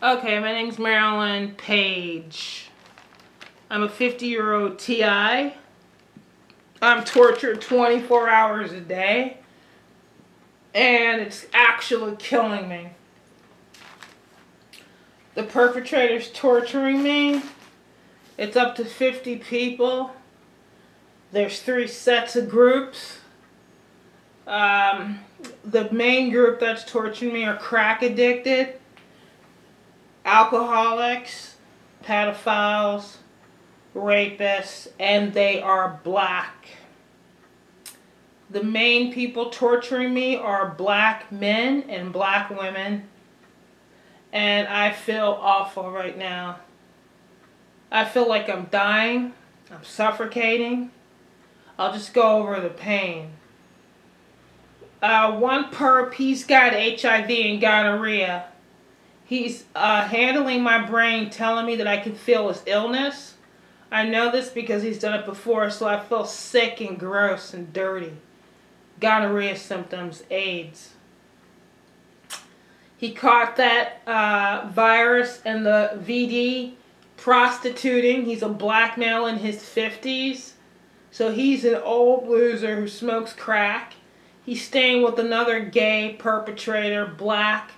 Okay, my name's Marilyn Page. I'm a 50-year-old TI. I'm tortured 24 hours a day, and it's actually killing me. The perpetrator's torturing me. It's up to 50 people. There's 3 sets of groups. The main group that's torturing me are crack addicted, alcoholics, pedophiles, rapists, and they are black. The main people torturing me are black men and black women, and I feel awful right now. I feel like I'm dying. I'm suffocating. I'll just go over the pain. One perp, he's got HIV and gonorrhea. He's handling my brain, telling me that I can feel his illness. I know this because he's done it before, so I feel sick and gross and dirty. Gonorrhea symptoms, AIDS. He caught that virus in the VD prostituting. He's a black male in his 50s. So he's an old loser who smokes crack. He's staying with another gay perpetrator, black,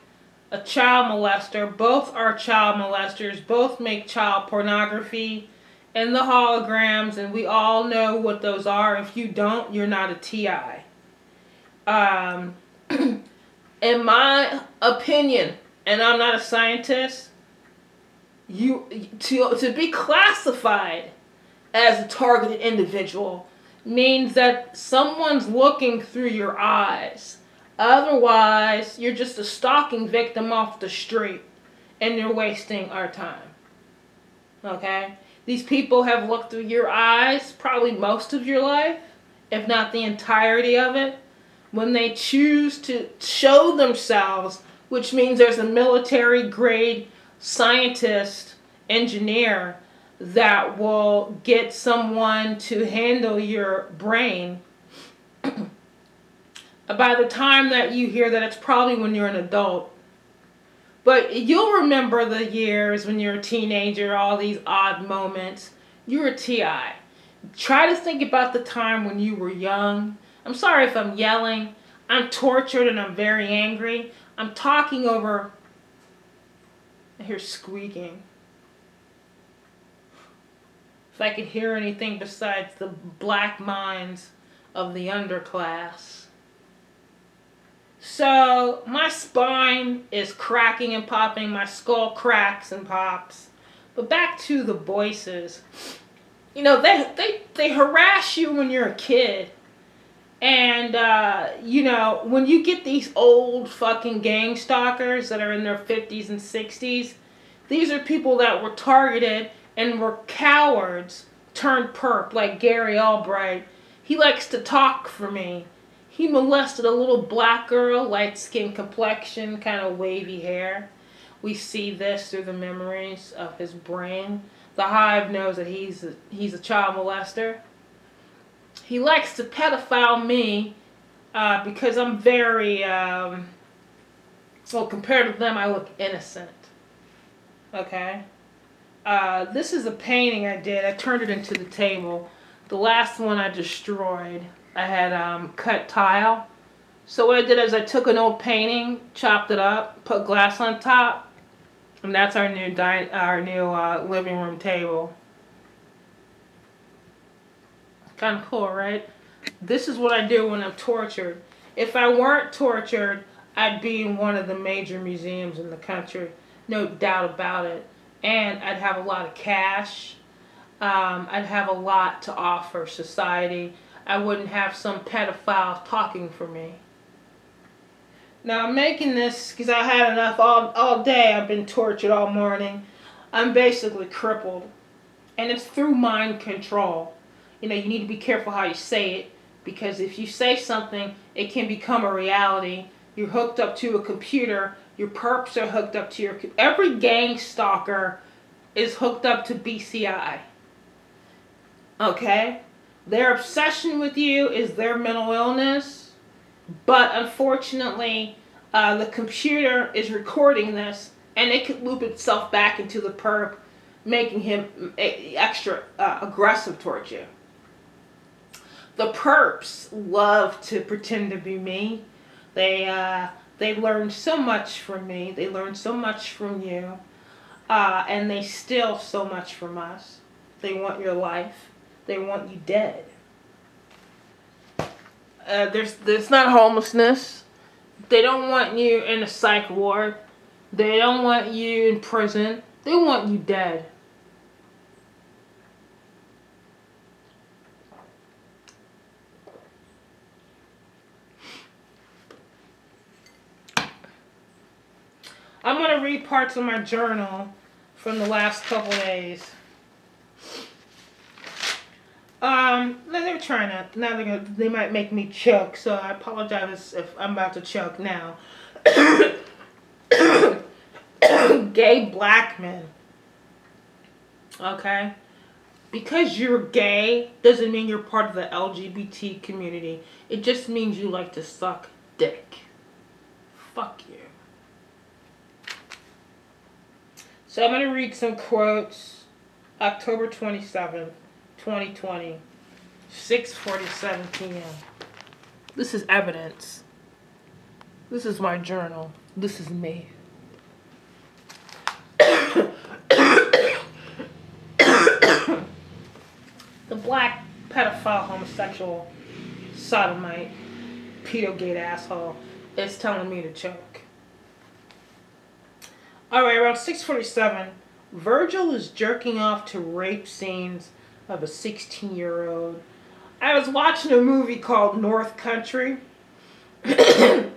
a child molester. Both are child molesters. Both make child pornography and the holograms, and we all know what those are. If you don't, you're not a TI. In my opinion, and I'm not a scientist, to be classified as a targeted individual means that someone's looking through your eyes. Otherwise, you're just a stalking victim off the street, and you're wasting our time. Okay? These people have looked through your eyes probably most of your life, if not the entirety of it. When they choose to show themselves, which means there's a military-grade scientist, engineer, that will get someone to handle your brain, by the time that you hear that, it's probably when you're an adult. But you'll remember the years when you're a teenager, all these odd moments. You're a TI. Try to think about the time when you were young. I'm sorry if I'm yelling. I'm tortured and I'm very angry. I'm talking over... I hear squeaking. If I could hear anything besides the black minds of the underclass. So, my spine is cracking and popping. My skull cracks and pops. But back to the voices. You know, they harass you when you're a kid. And, when you get these old fucking gang stalkers that are in their 50s and 60s, these are people that were targeted and were cowards turned perp, like Gary Albright. He likes to talk for me. He molested a little black girl, light skin complexion, kind of wavy hair. We see this through the memories of his brain. The Hive knows that he's a child molester. He likes to pedophile me because I'm very, compared to them, I look innocent. Okay? This is a painting I did. I turned it into the table. The last one I destroyed. I had cut tile. So what I did is I took an old painting, chopped it up, put glass on top, and that's our new living room table. Kind of cool, right? This is what I do when I'm tortured. If I weren't tortured, I'd be in one of the major museums in the country. No doubt about it. And I'd have a lot of cash. I'd have a lot to offer society. I wouldn't have some pedophile talking for me. Now I'm making this because I had enough all day. I've been tortured all morning. I'm basically crippled. And it's through mind control. You need to be careful how you say it, because if you say something, it can become a reality. You're hooked up to a computer. Your perps are hooked up to your... Every gang stalker is hooked up to BCI. Okay? Their obsession with you is their mental illness. But unfortunately, the computer is recording this and it could loop itself back into the perp, making him extra aggressive towards you. The perps love to pretend to be me. They learn so much from me. They learn so much from you, and they steal so much from us. They want your life. They want you dead. There's not homelessness. They don't want you in a psych ward. They don't want you in prison. They want you dead. I'm going to read parts of my journal from the last couple days. They're trying to, now they might make me choke, so I apologize if I'm about to choke now. Gay black men. Okay? Because you're gay doesn't mean you're part of the LGBT community. It just means you like to suck dick. Fuck you. So I'm going to read some quotes. October 27th, 2020, 6:47 p.m. This is evidence. This is my journal. This is me. The black pedophile, homosexual, sodomite, pedogate asshole is telling me to choke. Alright, around 6:47, Virgil is jerking off to rape scenes of a 16-year-old. I was watching a movie called North Country. And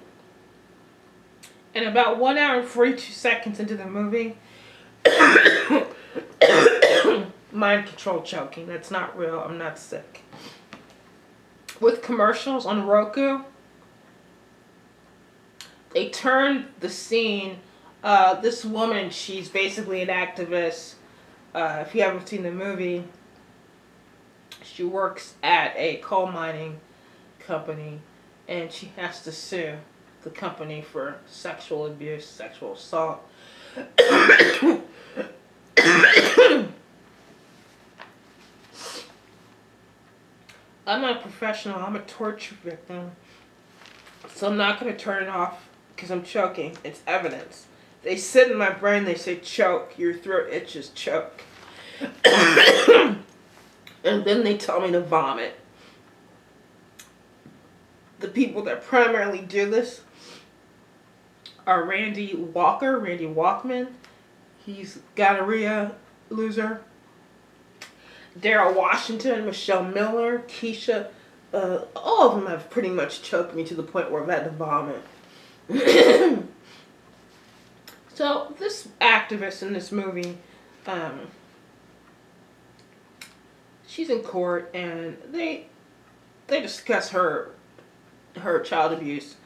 about 1 hour and 42 seconds into the movie, mind control choking. That's not real. I'm not sick. With commercials on Roku, they turned the scene. This woman, she's basically an activist. If you haven't seen the movie, she works at a coal mining company, and she has to sue the company for sexual abuse, sexual assault. I'm not a professional. I'm a torture victim. So I'm not going to turn it off because I'm choking. It's evidence. They sit in my brain, they say, choke. Your throat itches, choke. And then they tell me to vomit. The people that primarily do this are Randy Walkman. He's gonorrhea loser. Daryl Washington, Michelle Miller, Keisha. All of them have pretty much choked me to the point where I've had to vomit. So this activist in this movie, she's in court and they discuss her child abuse.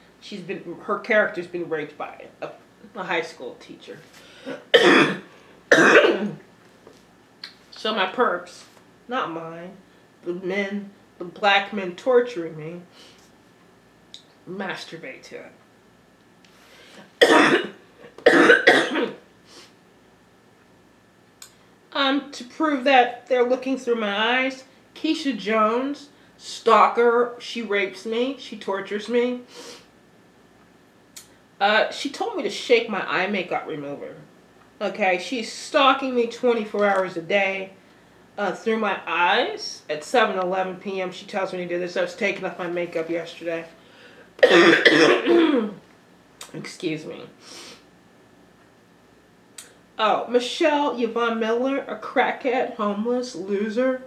Her character's been raped by a high school teacher. So my perps, not mine, the black men torturing me, masturbate to it. To prove that they're looking through my eyes, Keisha Jones, stalker, she rapes me, she tortures me. She told me to shake my eye makeup remover. Okay, she's stalking me 24 hours a day through my eyes. At 7:11 p.m. she tells me to do this. I was taking off my makeup yesterday. Excuse me. Oh, Michelle Yvonne Miller, a crackhead, homeless, loser,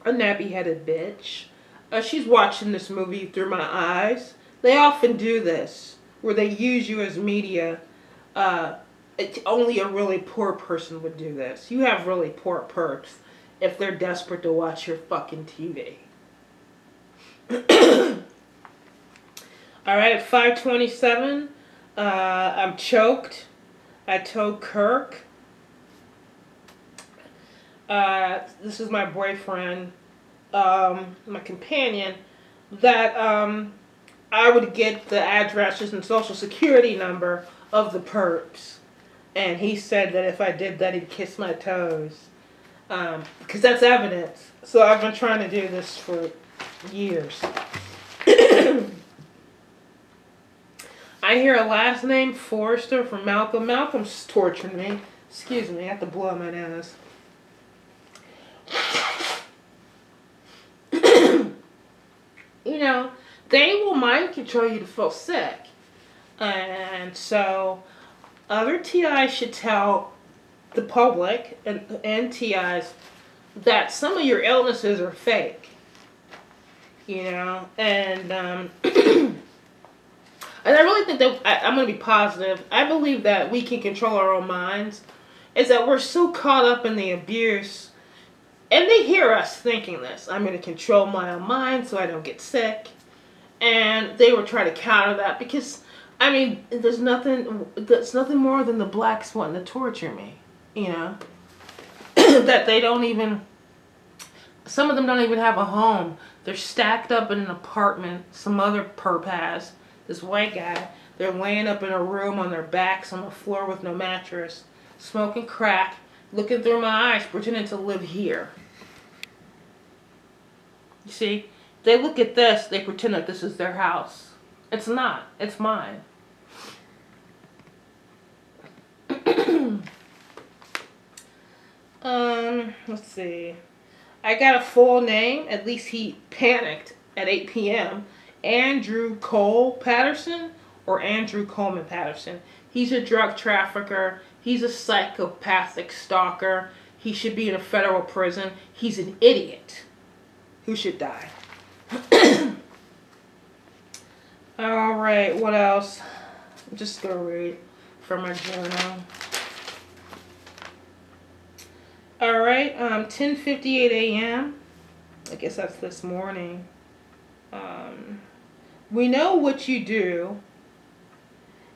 a nappy-headed bitch. She's watching this movie through my eyes. They often do this, where they use you as media. Only a really poor person would do this. You have really poor perps if they're desperate to watch your fucking TV. Alright, at 5:27, I'm choked. I told Kirk, this is my boyfriend, my companion, that I would get the addresses and social security number of the perps. And he said that if I did that, he'd kiss my toes. Because that's evidence. So I've been trying to do this for years. I hear a last name, Forrester, from Malcolm. Malcolm's torturing me. Excuse me, I have to blow my nose. You know, they will mind control you to feel sick. And so other TIs should tell the public and TIs that some of your illnesses are fake. You know, and and I really think that I'm going to be positive. I believe that we can control our own minds. Is that we're so caught up in the abuse, and they hear us thinking this. I'm going to control my own mind so I don't get sick, and they will try to counter that because, I mean, there's nothing more than the blacks wanting to torture me. You know, that they don't even. Some of them don't even have a home. They're stacked up in an apartment. Some other perp has. This white guy. They're laying up in a room on their backs on the floor with no mattress, smoking crack, looking through my eyes, pretending to live here. You see? They look at this, they pretend that this is their house. It's not. It's mine. Let's see. I got a full name. At least he panicked at 8 p.m. Andrew Cole Patterson, or Andrew Coleman Patterson. He's a drug trafficker. He's a psychopathic stalker. He should be in a federal prison. He's an idiot who should die. All right, what else? I'm just going to read from my journal. All right, 10:58 a.m. I guess that's this morning. We know what you do.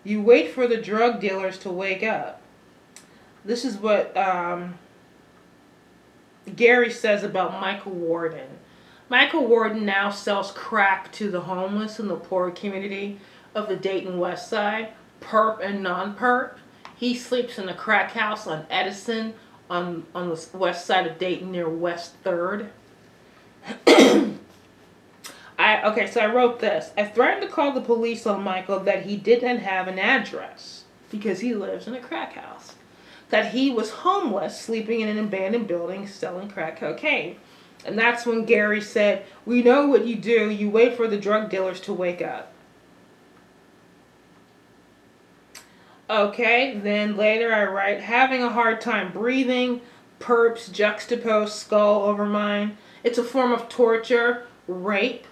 You wait for the drug dealers to wake up. This is what Gary says about Michael Warden. Michael Warden now sells crack to the homeless in the poor community of the Dayton West Side, perp and non-perp. He sleeps in a crack house on Edison on the west side of Dayton near West 3rd. So I wrote this. I threatened to call the police on Michael that he didn't have an address because he lives in a crack house. That he was homeless, sleeping in an abandoned building, selling crack cocaine. And that's when Gary said, we know what you do. You wait for the drug dealers to wake up. Okay, then later I write, having a hard time breathing, perps juxtapose skull over mine. It's a form of torture, rape,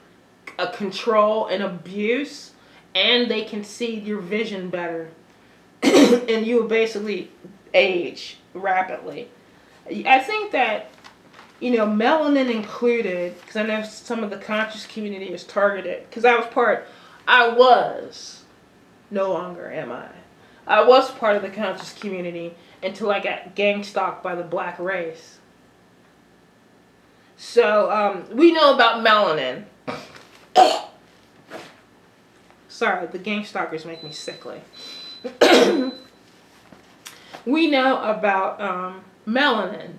control, and abuse, and they can see your vision better. And you will basically age rapidly. I think that, melanin included, because I know some of the conscious community is targeted, because I was, no longer am I was part of the conscious community until I got gang stalked by the black race. So, we know about melanin. Sorry, the gang stalkers make me sickly. We know about melanin.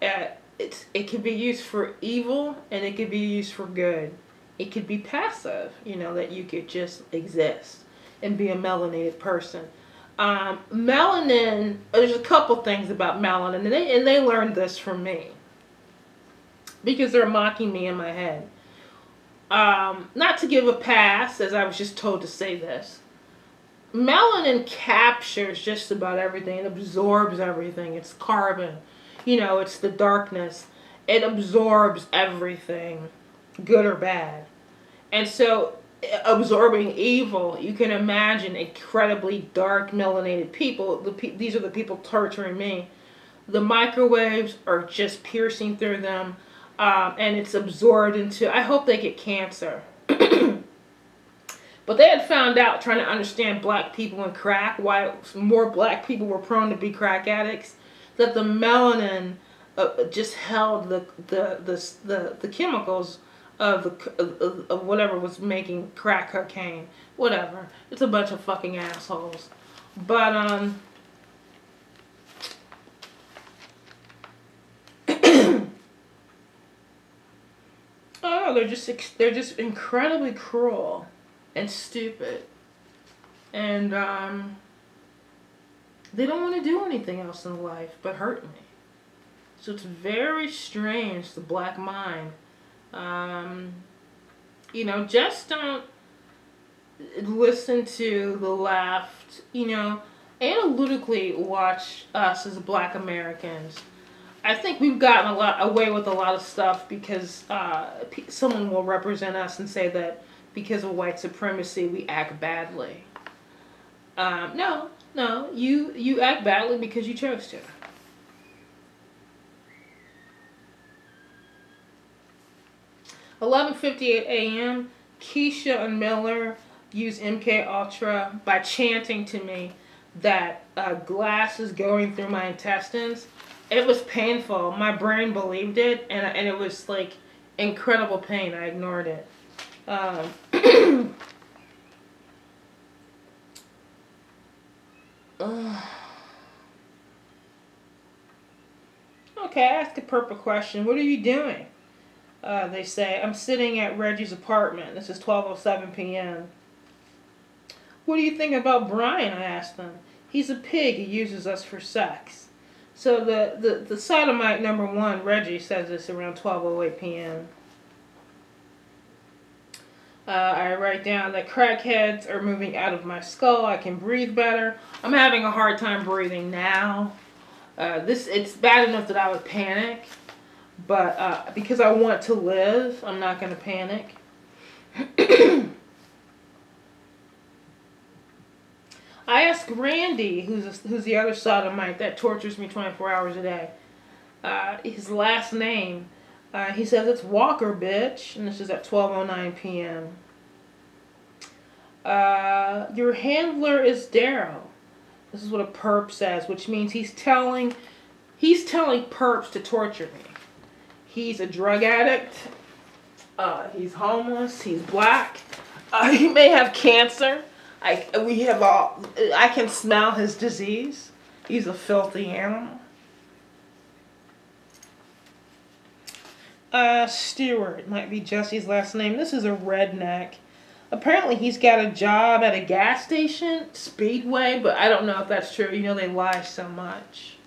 It can be used for evil and it can be used for good. It could be passive, that you could just exist and be a melanated person. Melanin, there's a couple things about melanin, and they learned this from me because they're mocking me in my head. Not to give a pass, as I was just told to say this. Melanin captures just about everything. It absorbs everything. It's carbon. It's the darkness. It absorbs everything, good or bad. And so, absorbing evil, you can imagine incredibly dark, melanated people. These are the people torturing me. The microwaves are just piercing through them, and it's absorbed into. I hope they get cancer. But they had found out, trying to understand black people and crack, why more black people were prone to be crack addicts, that the melanin just held the chemicals of whatever was making crack cocaine. Whatever. It's a bunch of fucking assholes. But, oh, they're just incredibly cruel and stupid. And, they don't want to do anything else in life but hurt me. So it's very strange, the black mind. Just don't listen to the left, analytically watch us as black Americans. I think we've gotten away with a lot of stuff because someone will represent us and say that because of white supremacy we act badly. No, you act badly because you chose to. $11:58 a.m. Keisha and Miller use MK Ultra by chanting to me that glass is going through my intestines. It was painful. My brain believed it, and it was like incredible pain. I ignored it. Okay, I ask a purple question. What are you doing? They say, I'm sitting at Reggie's apartment. This is 12:07 p.m. What do you think about Brian? I asked them. He's a pig. He uses us for sex. So the sodomite number one, Reggie, says this around 12:08 p.m. I write down that crackheads are moving out of my skull. I can breathe better. I'm having a hard time breathing now. It's bad enough that I would panic, but because I want to live, I'm not going to panic. I asked Randy, who's the other sodomite that tortures me 24 hours a day, his last name. He says it's Walker, bitch, and this is at 12:09 p.m. Your handler is Daryl. This is what a perp says, which means he's telling perps to torture me. He's a drug addict. He's homeless. He's black. He may have cancer. I can smell his disease. He's a filthy animal. Stewart might be Jesse's last name. This is a redneck. Apparently he's got a job at a gas station, Speedway, but I don't know if that's true. They lie so much.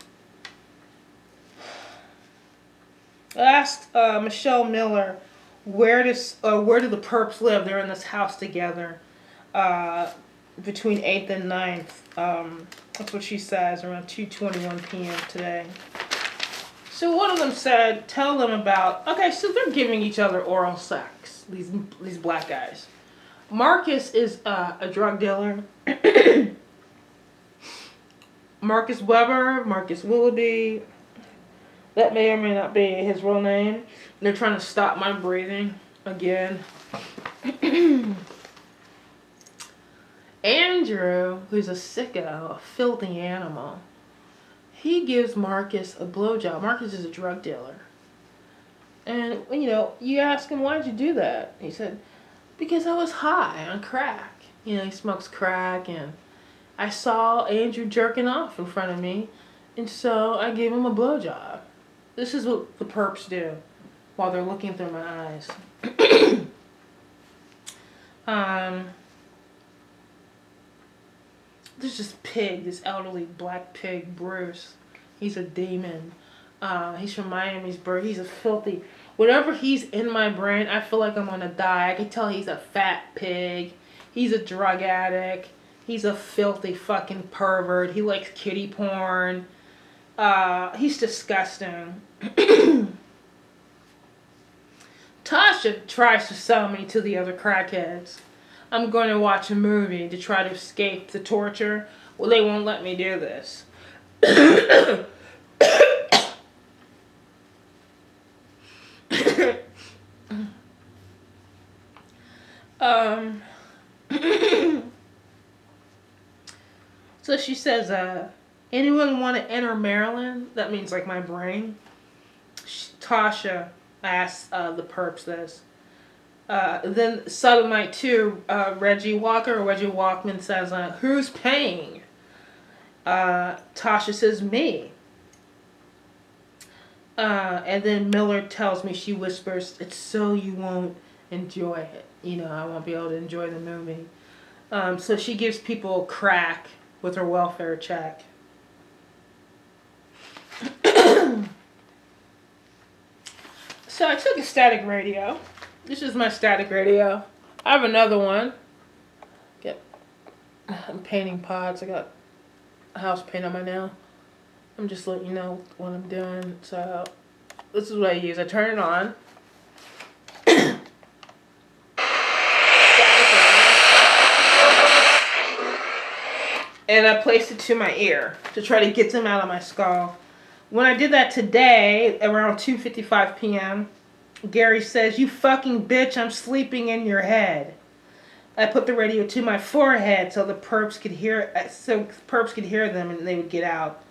I asked Michelle Miller, where do the perps live? They're in this house together between 8th and 9th. That's what she says, around 2:21 p.m. today. So one of them said, tell them about, okay, so they're giving each other oral sex, these black guys. Marcus is a drug dealer. Marcus Weber, Marcus Willoughby, that may or may not be his real name. They're trying to stop my breathing again. Andrew, who's a sicko, a filthy animal, he gives Marcus a blowjob. Marcus is a drug dealer. And, you ask him, why did you do that? He said, because I was high on crack. He smokes crack, and I saw Andrew jerking off in front of me, and so I gave him a blowjob. This is what the perps do while they're looking through my eyes. There's this pig, this elderly black pig, Bruce. He's a demon. He's from Miami's bird. He's a filthy... Whenever he's in my brain, I feel like I'm gonna die. I can tell he's a fat pig. He's a drug addict. He's a filthy fucking pervert. He likes kitty porn. He's disgusting. Tasha tries to sell me to the other crackheads. I'm going to watch a movie to try to escape the torture. Well, they won't let me do this. So she says, anyone want to enter Maryland? That means like my brain. Tasha asked the perps this. Then Sodomite 2, Reggie Walkman says, who's paying? Tasha says, me. And then Miller tells me, she whispers, it's so you won't enjoy it. I won't be able to enjoy the movie. So she gives people crack with her welfare check. So I took a static radio. This is my static radio. I have another one. I'm painting pots. I got house paint on my nail. I'm just letting you know what I'm doing. So this is what I use. I turn it on. And I placed it to my ear to try to get them out of my skull. When I did that today, around 2:55 p.m., Gary says, you fucking bitch, I'm sleeping in your head. I put the radio to my forehead so the perps could hear them and they would get out.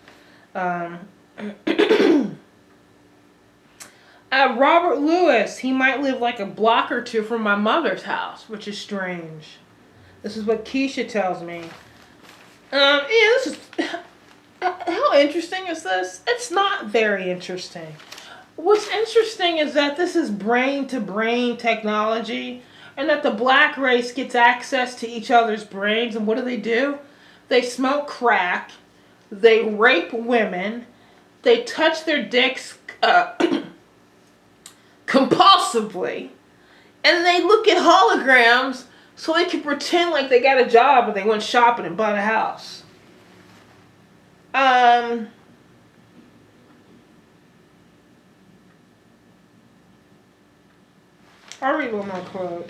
Robert Lewis, he might live like a block or two from my mother's house, which is strange. This is what Keisha tells me. This is... How interesting is this? It's not very interesting. What's interesting is that this is brain-to-brain technology, and that the black race gets access to each other's brains, and what do? They smoke crack, they rape women, they touch their dicks compulsively, and they look at holograms so they can pretend like they got a job or they went shopping and bought a house. I'll read one more quote.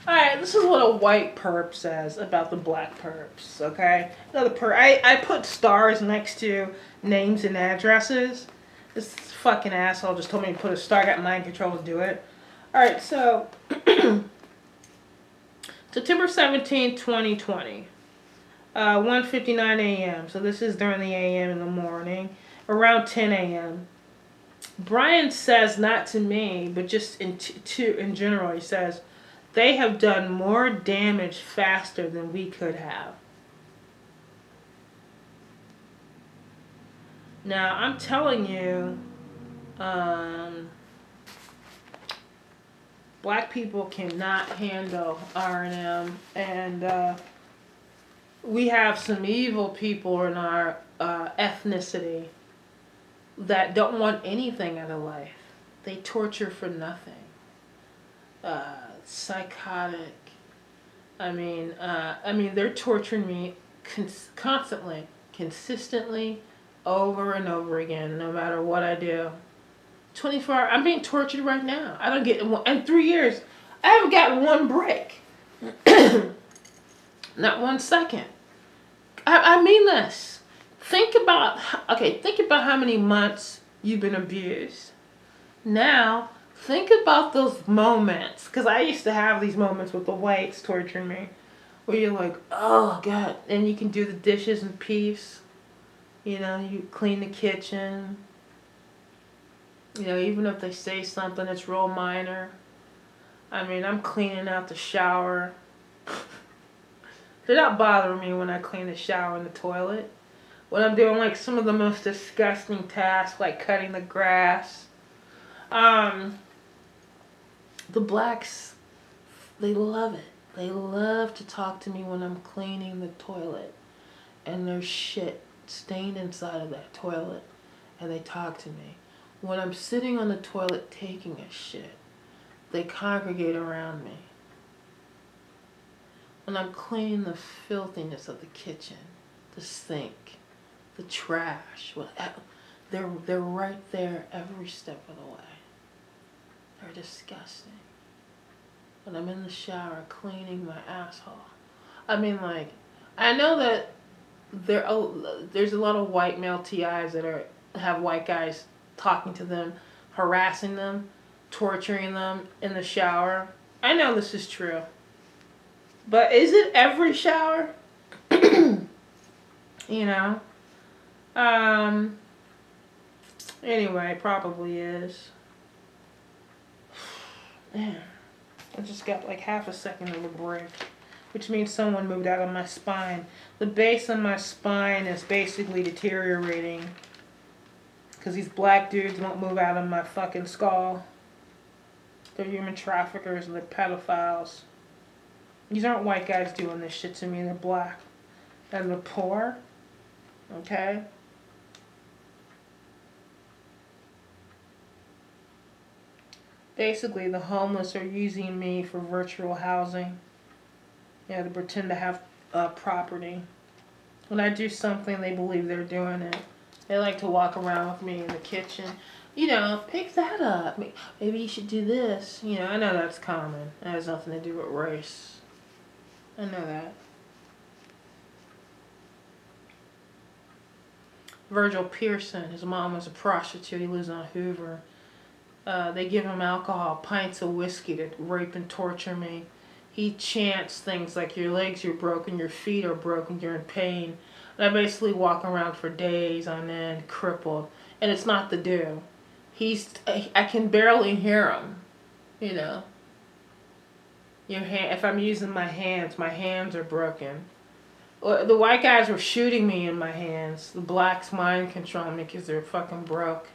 Alright, this is what a white perp says about the black perps, okay? Another perp. I put stars next to names and addresses. This fucking asshole just told me to put a star. I got mind control to do it. Alright, so September 17, 2020. 1:59 a.m. So this is during the a.m. in the morning. Around 10 a.m. Brian says, not to me, but just in general, he says, they have done more damage faster than we could have. Now, I'm telling you, black people cannot handle R&M, and we have some evil people in our ethnicity that don't want anything out of life. They torture for nothing. Psychotic. I mean, they're torturing me constantly, consistently, over and over again, no matter what I do. 24 hours. I'm being tortured right now. I don't get, in 3 years, I haven't got one break. Not 1 second. I mean this. Think about how many months you've been abused. Now, think about those moments. Because I used to have these moments with the whites torturing me. Where you're like, oh, God. And you can do the dishes in peace. You clean the kitchen. Even if they say something that's real minor. I mean, I'm cleaning out the shower. They're not bothering me when I clean the shower and the toilet. When I'm doing like some of the most disgusting tasks, like cutting the grass. The blacks, they love it. They love to talk to me when I'm cleaning the toilet. And there's shit stained inside of that toilet. And they talk to me. When I'm sitting on the toilet taking a shit, they congregate around me. When I'm cleaning the filthiness of the kitchen, the sink, the trash, they're right there every step of the way. They're disgusting. When I'm in the shower cleaning my asshole. I mean, like, I know that there's a lot of white male TIs that have white guys talking to them, harassing them, torturing them in the shower. I know this is true. But is it every shower? Um. Anyway, probably is. Man, I just got like half a second of a break, which means someone moved out of my spine. The base of my spine is basically deteriorating because these black dudes won't move out of my fucking skull. They're human traffickers and they're pedophiles. These aren't white guys doing this shit to me. They're black and they're poor. Okay? Basically, the homeless are using me for virtual housing. Yeah, to pretend to have property. When I do something, they believe they're doing it. They like to walk around with me in the kitchen. You know, pick that up. Maybe you should do this. You know, I know that's common. It has nothing to do with race. I know that. Virgil Pearson, his mom was a prostitute. He lives on Hoover. They give him alcohol, pints of whiskey to rape and torture me. He chants things like, your legs are broken, your feet are broken, you're in pain. And I basically walk around for days on end, crippled. And it's not the do. I can barely hear him, you know. If I'm using my hands are broken. The white guys were shooting me in my hands. The blacks mind control me because they're fucking broke.